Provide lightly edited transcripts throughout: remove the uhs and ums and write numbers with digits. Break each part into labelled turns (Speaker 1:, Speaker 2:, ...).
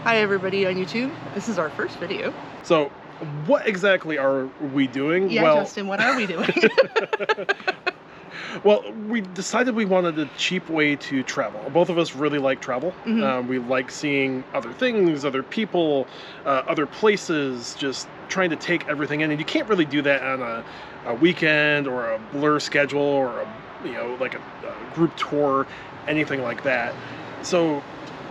Speaker 1: Hi everybody on YouTube. This is our first video.
Speaker 2: So, what exactly are we doing?
Speaker 1: Yeah, Justin, what are we doing?
Speaker 2: Well, we decided we wanted a cheap way to travel. Both of us really like travel. We like seeing other things, other people, other places, just trying to take everything in. And you can't really do that on a weekend or a blur schedule or like a group tour, anything like that. So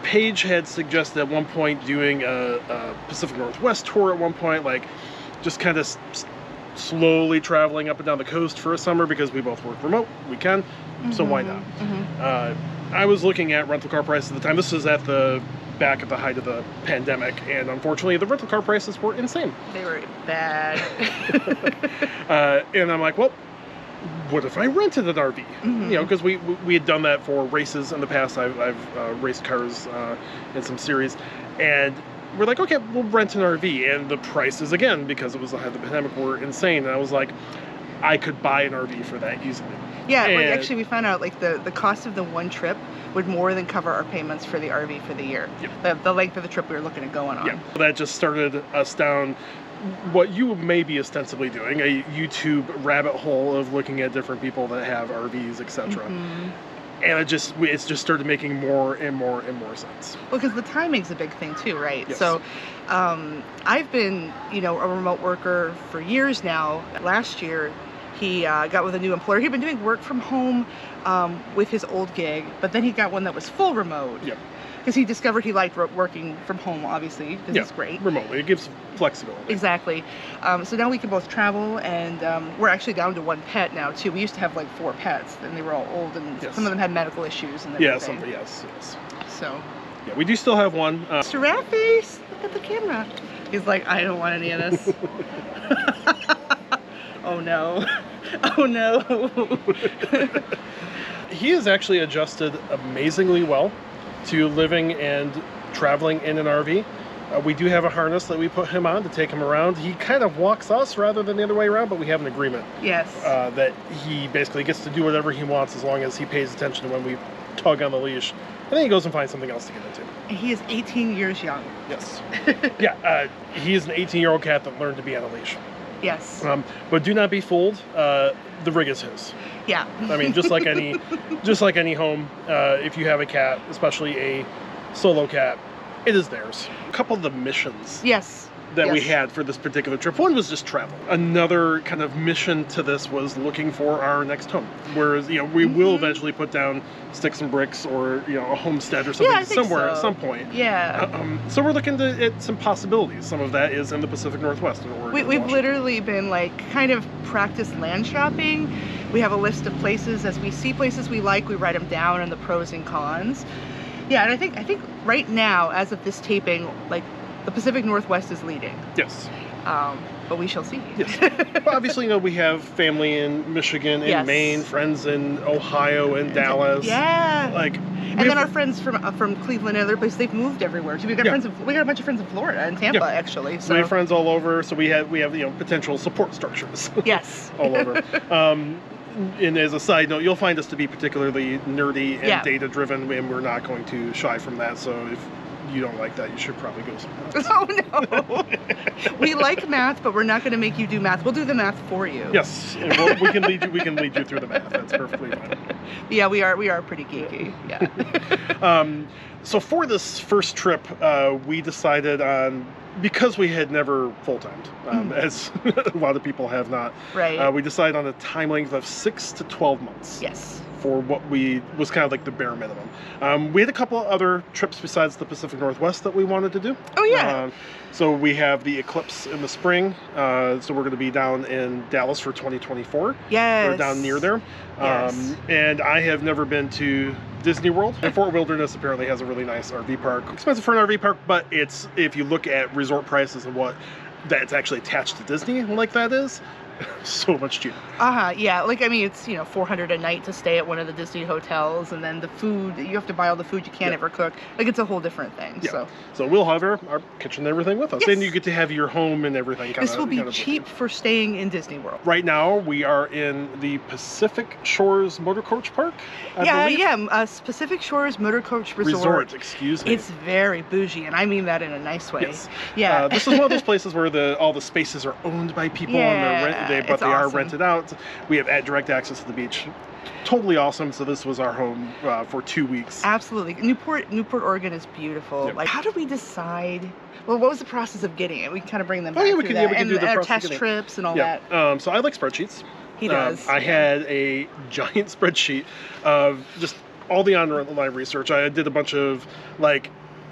Speaker 2: Paige had suggested at one point doing a Pacific Northwest tour at one point, like just kind of slowly traveling up and down the coast for a summer because we both work remote. We can, so why not? I was looking at rental car prices at the time. This was at the back at the height of the pandemic, and unfortunately the rental car prices were insane.
Speaker 1: They were bad.
Speaker 2: And I'm like, well, what if I rented an RV? Because we had done that for races in the past. I've raced cars in some series, and we're like, okay, we'll rent an RV. And the prices, again, because it was the height of the pandemic, were insane. And I was like, I could buy an RV for that easily.
Speaker 1: Yeah, actually we found out like the cost of the one trip would more than cover our payments for the RV for the year. Yep. The length of the trip we were looking at going on. Yeah,
Speaker 2: that just started us down what you may be ostensibly doing, a YouTube rabbit hole of looking at different people that have RVs, etc. And it's just started making more and more and more sense.
Speaker 1: Well, because the timing's a big thing too, right?
Speaker 2: Yes.
Speaker 1: So I've been, a remote worker for years now. Last year, he got with a new employer. He'd been doing work from home with his old gig, but then he got one that was full remote.
Speaker 2: Yep.
Speaker 1: Because he discovered he liked working from home, obviously, because it's great.
Speaker 2: Remotely. It gives flexibility.
Speaker 1: Exactly. So now we can both travel, and we're actually down to one pet now, too. We used to have like 4 pets, and they were all old, and some of them had medical issues and everything.
Speaker 2: Yes.
Speaker 1: So.
Speaker 2: Yeah, we do still have one.
Speaker 1: Mr. Ratface, look at the camera. He's like, I don't want any of this. Oh no. Oh no.
Speaker 2: He has actually adjusted amazingly well to living and traveling in an RV. We do have a harness that we put him on to take him around. He kind of walks us rather than the other way around, but we have an agreement.
Speaker 1: Yes.
Speaker 2: That he basically gets to do whatever he wants as long as he pays attention to when we tug on the leash. And then he goes and finds something else to get into.
Speaker 1: He is 18 years young.
Speaker 2: Yes. Yeah, he is an 18-year-old cat that learned to be on a leash.
Speaker 1: Yes.
Speaker 2: But do not be fooled. The rig is his.
Speaker 1: Yeah.
Speaker 2: I mean, just like any home, if you have a cat, especially a solo cat, it is theirs. A couple of the missions that we had for this particular trip. One was just travel. Another kind of mission to this was looking for our next home. Whereas, we will eventually put down sticks and bricks or, a homestead or something somewhere at some point.
Speaker 1: Yeah.
Speaker 2: So we're looking at some possibilities. Some of that is in the Pacific Northwest in Oregon.
Speaker 1: We've literally been kind of practice land shopping. We have a list of places. As we see places we like, we write them down and the pros and cons. Yeah, and I think right now, as of this taping, the Pacific Northwest is leading.
Speaker 2: Yes.
Speaker 1: But we shall see.
Speaker 2: Yes. Well, obviously, we have family in Michigan, in Maine, friends in Ohio and Dallas.
Speaker 1: Yeah. And then our friends from Cleveland and other places, they've moved everywhere. So we got we got a bunch of friends in Florida and Tampa actually. So
Speaker 2: we have friends all over. So we have potential support structures.
Speaker 1: Yes.
Speaker 2: All over. And as a side note, you'll find us to be particularly nerdy and data driven, and we're not going to shy from that. So if you don't like that, you should probably go somewhere else.
Speaker 1: Oh no. We like math, but we're not going to make you do math. We'll do the math for you.
Speaker 2: Yes, and we can lead you through the math. That's perfectly fine.
Speaker 1: Yeah, we are pretty geeky. Yeah.
Speaker 2: So for this first trip, we decided on, because we had never full-timed, as a lot of people have not.
Speaker 1: Right.
Speaker 2: We decided on a time length of 6 to 12 months.
Speaker 1: Yes.
Speaker 2: For what was kind of like the bare minimum. We had a couple of other trips besides the Pacific Northwest that we wanted to do.
Speaker 1: Oh yeah.
Speaker 2: So we have the eclipse in the spring. So we're going to be down in Dallas for 2024.
Speaker 1: Yes.
Speaker 2: We're down near there.
Speaker 1: Yes.
Speaker 2: And I have never been to Disney World. And Fort Wilderness apparently has a really nice RV park. Expensive for an RV park, but if you look at resort prices and what that's actually attached to Disney like that is, so much cheaper.
Speaker 1: Yeah, like, I mean, it's, $400 a night to stay at one of the Disney hotels, and then the food, you have to buy all the food you can't ever cook. Like, it's a whole different thing.
Speaker 2: Yeah. So we'll have our kitchen and everything with us.
Speaker 1: Yes.
Speaker 2: And you get to have your home and everything.
Speaker 1: This will be cheap for staying in Disney World.
Speaker 2: Right now, we are in the Pacific Shores Motor Coach Park, I believe.
Speaker 1: Pacific Shores Motor Coach Resort.
Speaker 2: Excuse me.
Speaker 1: It's very bougie, and I mean that in a nice way.
Speaker 2: Yes.
Speaker 1: Yeah.
Speaker 2: This is one of those places where all the spaces are owned by people, and they are
Speaker 1: awesome.
Speaker 2: rented out. We have direct access to the beach. Totally awesome. So this was our home for 2 weeks.
Speaker 1: Absolutely. Newport, Oregon is beautiful.
Speaker 2: Yep.
Speaker 1: Like, how did we decide? Well, what was the process of getting it? We can kind of bring them back
Speaker 2: we
Speaker 1: through
Speaker 2: can
Speaker 1: that.
Speaker 2: do the
Speaker 1: our
Speaker 2: process
Speaker 1: test trips and all
Speaker 2: yeah.
Speaker 1: that.
Speaker 2: So I like spreadsheets.
Speaker 1: He does.
Speaker 2: I had a giant spreadsheet of just all the online research. I did a bunch of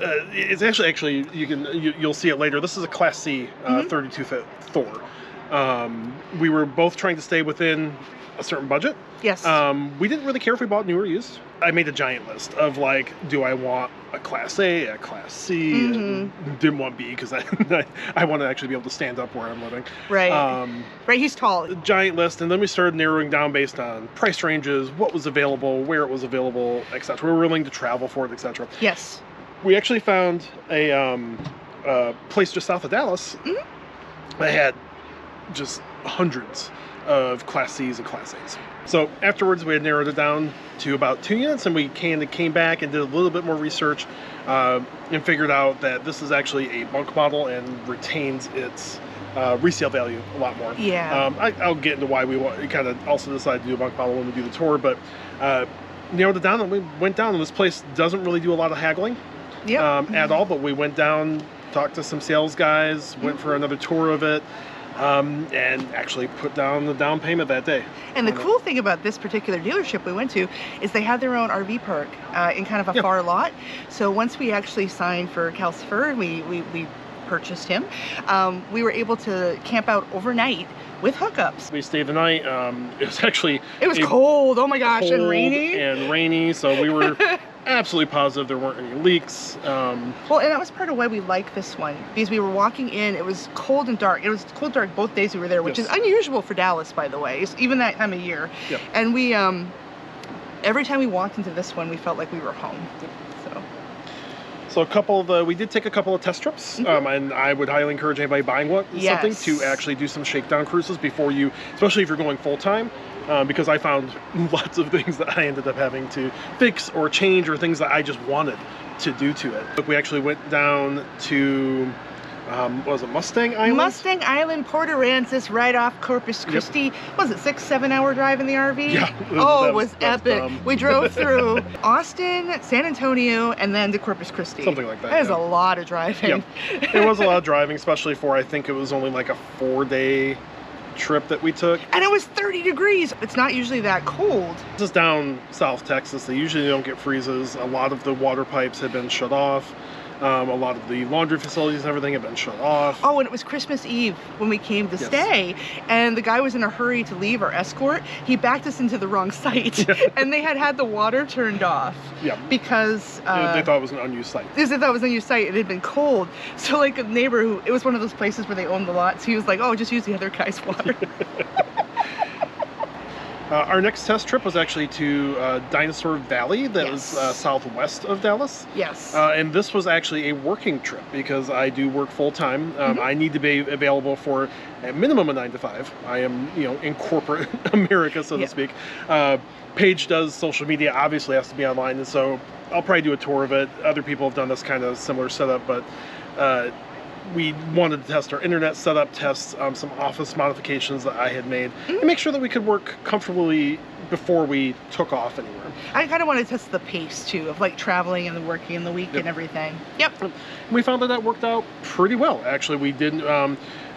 Speaker 2: it's actually you'll see it later. This is a Class C 32-foot Thor. We were both trying to stay within a certain budget.
Speaker 1: Yes.
Speaker 2: We didn't really care if we bought new or used. I made a giant list of do I want a Class A, a Class C? Didn't want B because I want to actually be able to stand up where I'm living.
Speaker 1: Right. Right. He's tall.
Speaker 2: A giant list, and then we started narrowing down based on price ranges, what was available, where it was available, etc. We were willing to travel for it, etc.
Speaker 1: Yes.
Speaker 2: We actually found a place just south of Dallas that had just hundreds of Class C's and Class A's. So afterwards, we had narrowed it down to about 2 units, and we came back and did a little bit more research and figured out that this is actually a bunk model and retains its resale value a lot more.
Speaker 1: Yeah.
Speaker 2: I'll get into why we kind of also decided to do a bunk model when we do the tour, but narrowed it down, and we went down, and this place doesn't really do a lot of haggling at all, but we went down, talked to some sales guys, went for another tour of it, and actually put down the down payment that day.
Speaker 1: And the cool thing about this particular dealership we went to is they had their own RV park in kind of a far lot. So once we actually signed for Calcifer, we purchased him, we were able to camp out overnight with hookups.
Speaker 2: We stayed the night. It was
Speaker 1: cold. Oh my gosh, and rainy.
Speaker 2: So we were absolutely positive there weren't any leaks.
Speaker 1: Well, and that was part of why we like this one, because we were walking in, it was cold and dark. It was cold and dark both days we were there, which is unusual for Dallas, by the way, even that time of year.
Speaker 2: Yep.
Speaker 1: And we, every time we walked into this one, we felt like we were home.
Speaker 2: So we did take a couple of test trips, and I would highly encourage anybody buying something to actually do some shakedown cruises before you, especially if you're going full time, because I found lots of things that I ended up having to fix or change, or things that I just wanted to do to it. We actually went down to what was it, Mustang Island?
Speaker 1: Mustang Island, Port Aransas, right off Corpus Christi. Was it 6-7 hour drive in the RV?
Speaker 2: Yeah.
Speaker 1: It was epic. We drove through Austin, San Antonio, and then to Corpus Christi.
Speaker 2: Something like that.
Speaker 1: That is a lot of driving.
Speaker 2: Yep. It was a lot of driving, especially for, I think it was only like a 4-day trip that we took.
Speaker 1: And it was 30 degrees. It's not usually that cold.
Speaker 2: This is down South Texas. They usually don't get freezes. A lot of the water pipes had been shut off. A lot of the laundry facilities and everything have been shut off.
Speaker 1: Oh, and it was Christmas Eve when we came to stay, and the guy was in a hurry to leave, our escort. He backed us into the wrong site, and they had the water turned off. Yeah. Because
Speaker 2: they thought it was an unused site.
Speaker 1: They thought it was an unused site. It had been cold. So like a neighbor it was one of those places where they owned the lots. He was like, "Oh, just use the other guy's water."
Speaker 2: Our next test trip was actually to Dinosaur Valley, that was southwest of Dallas.
Speaker 1: Yes.
Speaker 2: And this was actually a working trip because I do work full time. I need to be available for a minimum of 9 to 5. I am, in corporate America, so to speak. Paige does social media, obviously has to be online, and so I'll probably do a tour of it. Other people have done this kind of similar setup, but we wanted to test our internet setup, test some office modifications that I had made, and make sure that we could work comfortably before we took off anywhere.
Speaker 1: I kind of want to test the pace too, of like traveling and working in the week and everything. Yep.
Speaker 2: We found that worked out pretty well. Actually, we didn't.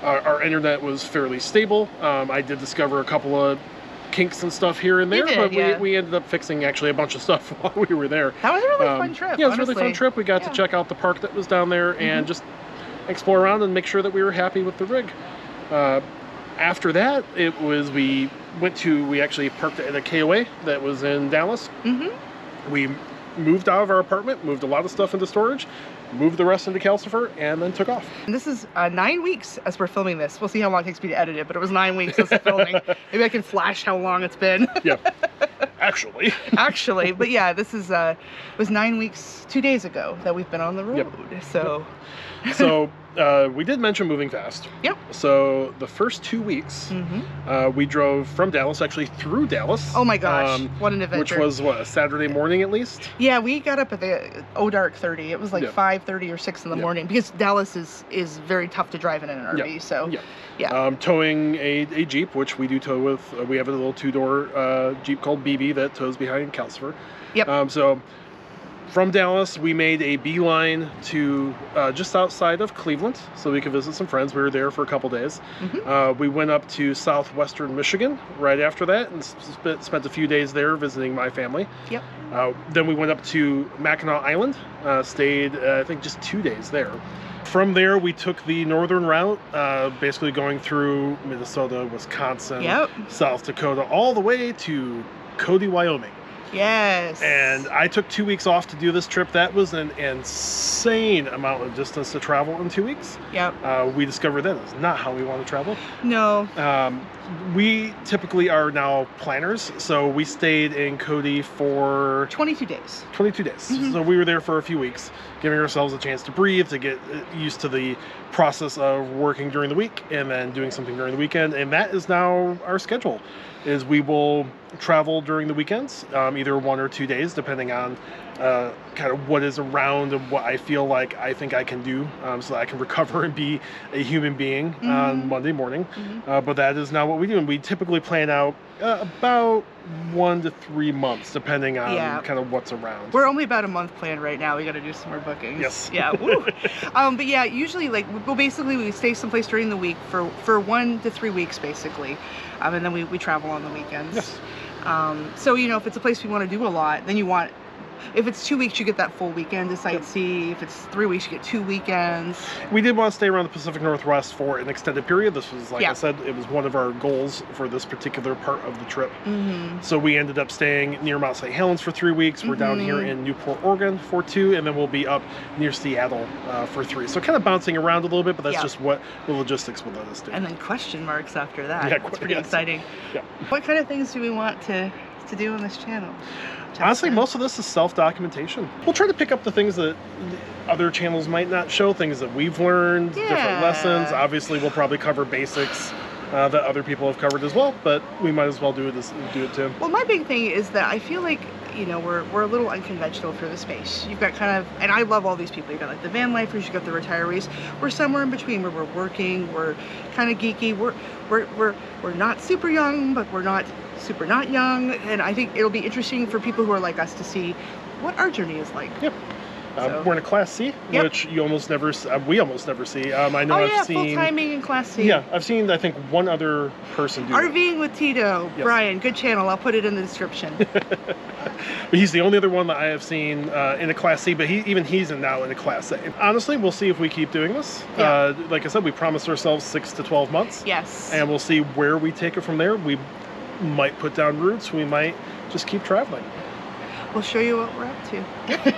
Speaker 2: Our internet was fairly stable. I did discover a couple of kinks and stuff here and there, but we ended up fixing actually a bunch of stuff while we were there.
Speaker 1: That was a really fun trip.
Speaker 2: Yeah, it was a really fun trip. We got to check out the park that was down there and just explore around and make sure that we were happy with the rig. After that, we actually parked at a KOA that was in Dallas. We moved out of our apartment, moved a lot of stuff into storage, moved the rest into Calcifer, and then took off.
Speaker 1: And this is 9 weeks as we're filming this. We'll see how long it takes me to edit it, but it was 9 weeks as of filming. Maybe I can flash how long it's been.
Speaker 2: Yeah, actually.
Speaker 1: Actually, but yeah, this is it was 9 weeks, 2 days ago that we've been on the road.
Speaker 2: Yep.
Speaker 1: So.
Speaker 2: So we did mention moving fast.
Speaker 1: Yep.
Speaker 2: So the first 2 weeks, we drove from Dallas, actually through Dallas.
Speaker 1: Oh my gosh, what an adventure.
Speaker 2: Which was, what, a Saturday morning at least?
Speaker 1: Yeah, we got up at the dark 30. It was like 5:30 or 6 in the morning, because Dallas is very tough to drive in an RV. So yeah.
Speaker 2: Towing a Jeep, which we do tow with. We have a little 2-door Jeep called BB that tows behind Calcifer.
Speaker 1: Yep.
Speaker 2: So from Dallas, we made a beeline to just outside of Cleveland so we could visit some friends. We were there for a couple days. We went up to southwestern Michigan right after that and spent a few days there visiting my family.
Speaker 1: Yep.
Speaker 2: Then we went up to Mackinac Island, stayed I think just 2 days there. From there, we took the northern route, basically going through Minnesota, Wisconsin, South Dakota, all the way to Cody, Wyoming.
Speaker 1: Yes.
Speaker 2: And I took 2 weeks off to do this trip. That was an insane amount of distance to travel in 2 weeks.
Speaker 1: Yep.
Speaker 2: We discovered that is not how we want to travel.
Speaker 1: No.
Speaker 2: We typically are now planners, so we stayed in Cody for
Speaker 1: 22 days.
Speaker 2: 22 days. So we were there for a few weeks, giving ourselves a chance to breathe, to get used to the process of working during the week and then doing something during the weekend. And that is now our schedule, is we will travel during the weekends, either 1 or 2 days, depending on kind of what is around and what I feel like I think I can do, so that I can recover and be a human being on Monday morning. But that is not what we do. And we typically plan out about 1 to 3 months, depending on kind of what's around.
Speaker 1: We're only about a month planned right now. We got to do some more bookings.
Speaker 2: Yes.
Speaker 1: Yeah. Woo. But yeah, usually basically we stay someplace during the week for 1 to 3 weeks basically, and then we travel on the weekends.
Speaker 2: Yes.
Speaker 1: So if it's a place we want to do a lot, then if it's 2 weeks, you get that full weekend to sightsee. If it's 3 weeks, you get 2 weekends.
Speaker 2: We did want to stay around the Pacific Northwest for an extended period. This was, like I said, it was one of our goals for this particular part of the trip. So we ended up staying near Mount St. Helens for 3 weeks. We're down here in Newport, Oregon for 2, and then we'll be up near Seattle for 3. So kind of bouncing around a little bit, but that's just what the logistics will let us do.
Speaker 1: And then question marks after that.
Speaker 2: Yeah,
Speaker 1: it's pretty exciting.
Speaker 2: Yeah.
Speaker 1: What kind of things do we want to do on this channel?
Speaker 2: Honestly, most of this is self-documentation. We'll try to pick up the things that other channels might not show, things that we've learned, different lessons. Obviously, we'll probably cover basics that other people have covered as well, but we might as well do it too.
Speaker 1: Well, my big thing is that I feel like we're a little unconventional for the space. You've got kind of, and I love all these people. You've got like the van lifers, you've got the retirees. We're somewhere in between where we're working, we're kind of geeky. We're not super young, but we're not super not young. And I think it'll be interesting for people who are like us to see what our journey is like.
Speaker 2: Yep. We're in a Class C, which we almost never see. I know I've seen
Speaker 1: full timing in Class C.
Speaker 2: Yeah, I've seen, I think, one other person do
Speaker 1: RVing with Tito.
Speaker 2: Yes.
Speaker 1: Brian, good channel. I'll put it in the description.
Speaker 2: But he's the only other one that I have seen in a Class C, but he's now in a Class A. Honestly, we'll see if we keep doing this. Like I said, we promised ourselves 6 to 12 months.
Speaker 1: Yes.
Speaker 2: And we'll see where we take it from there. We might put down roots. We might just keep traveling.
Speaker 1: We'll show you what we're up to.